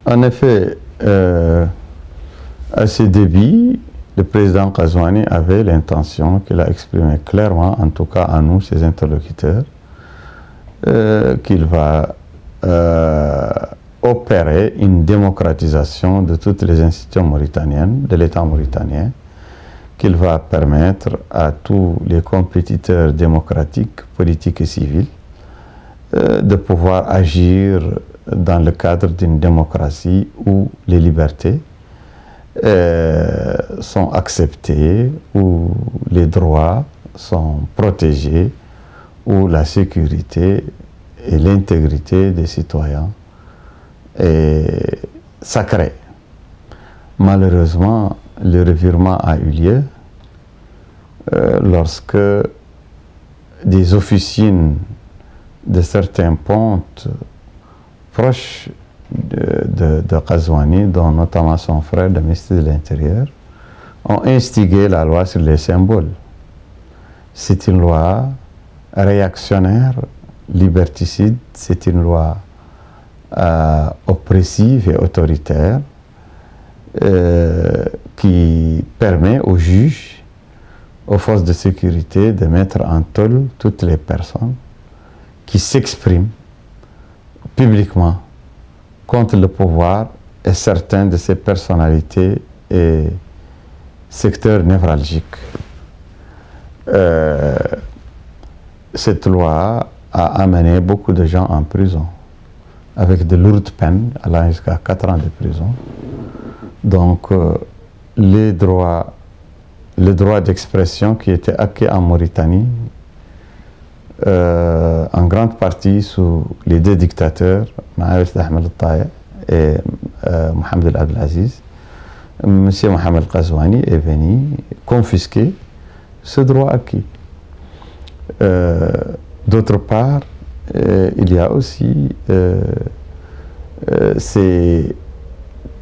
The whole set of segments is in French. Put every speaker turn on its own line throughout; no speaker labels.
En effet, à ses débuts, le président Ghazouani avait l'intention qu'il a exprimée clairement, en tout cas à nous, ses interlocuteurs, qu'il va opérer une démocratisation de toutes les institutions mauritaniennes, de l'État mauritanien, qu'il va permettre à tous les compétiteurs démocratiques, politiques et civils de pouvoir agir dans le cadre d'une démocratie où les libertés sont acceptées, où les droits sont protégés, où la sécurité et l'intégrité des citoyens est sacrée. Malheureusement, le revirement a eu lieu lorsque des officines de certains pontes proches de Ghazouani, dont notamment son frère, le ministre de l'Intérieur, ont instigé la loi sur les symboles. C'est une loi réactionnaire, liberticide, c'est une loi oppressive et autoritaire qui permet aux juges, aux forces de sécurité de mettre en tôle toutes les personnes qui s'expriment publiquement contre le pouvoir et certaines de ses personnalités et secteurs névralgiques. Cette loi a amené beaucoup de gens en prison, avec de lourdes peines, allant jusqu'à 4 ans de prison. Donc, les droits d'expression qui étaient acquis en Mauritanie, en grande partie sous les deux dictateurs, Mahamat Ahmed Taye et Mohamed Abdelaziz, M. Mohamed Ghazouani est venu confisquer ce droit acquis. D'autre part, il y a aussi cette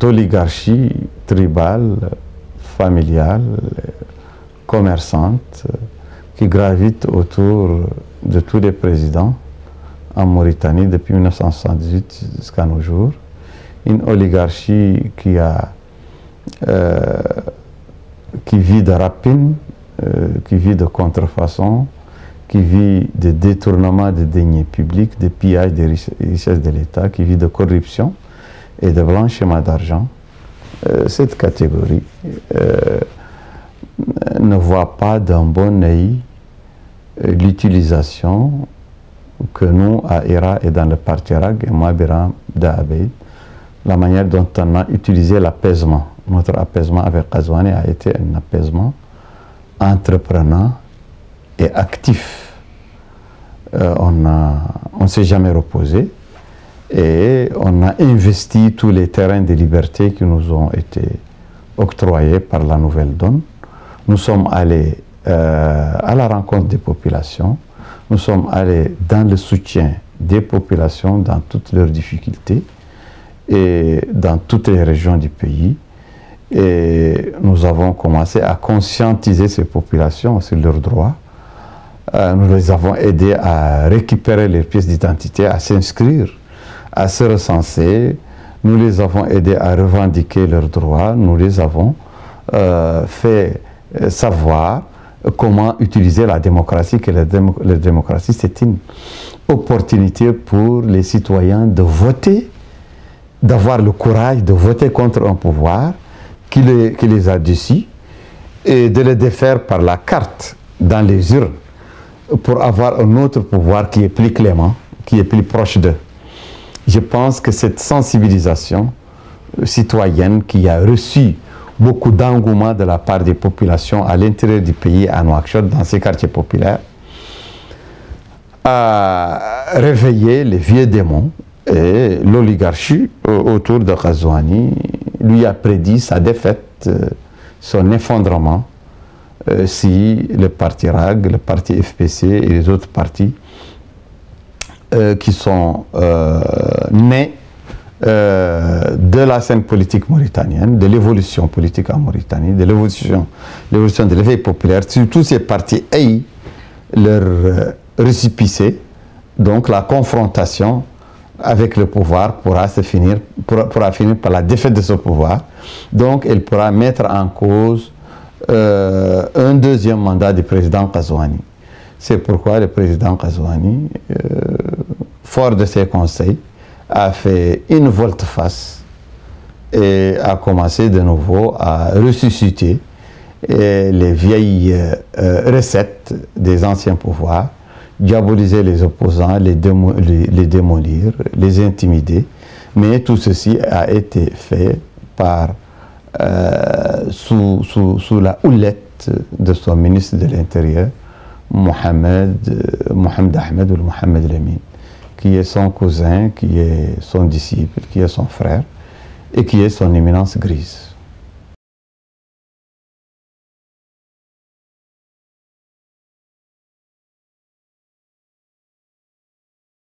oligarchie tribale, familiale, commerçante, qui gravite autour de tous les présidents en Mauritanie depuis 1978 jusqu'à nos jours. Une oligarchie qui vit de rapine, qui vit de contrefaçon, qui vit de détournement de deniers publics, de pillage des richesses de l'État, qui vit de corruption et de blanchiment d'argent. Cette catégorie ne voit pas d'un bon œil l'utilisation que nous, à Hira et dans le parti RAG, et moi, Biram d'Abeid, la manière dont on a utilisé l'apaisement. Notre apaisement avec Ghazouani a été un apaisement entreprenant et actif. On ne s'est jamais reposé et on a investi tous les terrains de liberté qui nous ont été octroyés par la nouvelle donne. Nous sommes allés à la rencontre des populations, nous sommes allés dans le soutien des populations dans toutes leurs difficultés et dans toutes les régions du pays. Et nous avons commencé à conscientiser ces populations sur leurs droits. Nous les avons aidés à récupérer leurs pièces d'identité, à s'inscrire, à se recenser. Nous les avons aidés à revendiquer leurs droits. Nous les avons fait savoir comment utiliser la démocratie, que la démocratie, c'est une opportunité pour les citoyens de voter, d'avoir le courage de voter contre un pouvoir qui les a déçus et de les défaire par la carte dans les urnes pour avoir un autre pouvoir qui est plus clément, qui est plus proche d'eux. Je pense que cette sensibilisation citoyenne qui a reçu beaucoup d'engouement de la part des populations à l'intérieur du pays, à Nouakchott, dans ces quartiers populaires, a réveillé les vieux démons et l'oligarchie autour de Ghazouani lui a prédit sa défaite, son effondrement, si le parti RAG, le parti FPC et les autres partis qui sont nés de la scène politique mauritanienne, de l'évolution politique en Mauritanie, de l'évolution de l'éveil populaire. Tous ces partis aient leur récépissé, donc la confrontation avec le pouvoir pourra finir par la défaite de ce pouvoir. Donc elle pourra mettre en cause un deuxième mandat du président Ghazouani. C'est pourquoi le président Ghazouani, fort de ses conseils, a fait une volte-face et a commencé de nouveau à ressusciter les vieilles recettes des anciens pouvoirs, diaboliser les opposants, les démolir, les intimider. Mais tout ceci a été fait par, sous la houlette de son ministre de l'Intérieur, Mohamed Ahmed ou Mohamed Lamine, qui est son cousin, qui est son disciple, qui est son frère et qui est son éminence grise.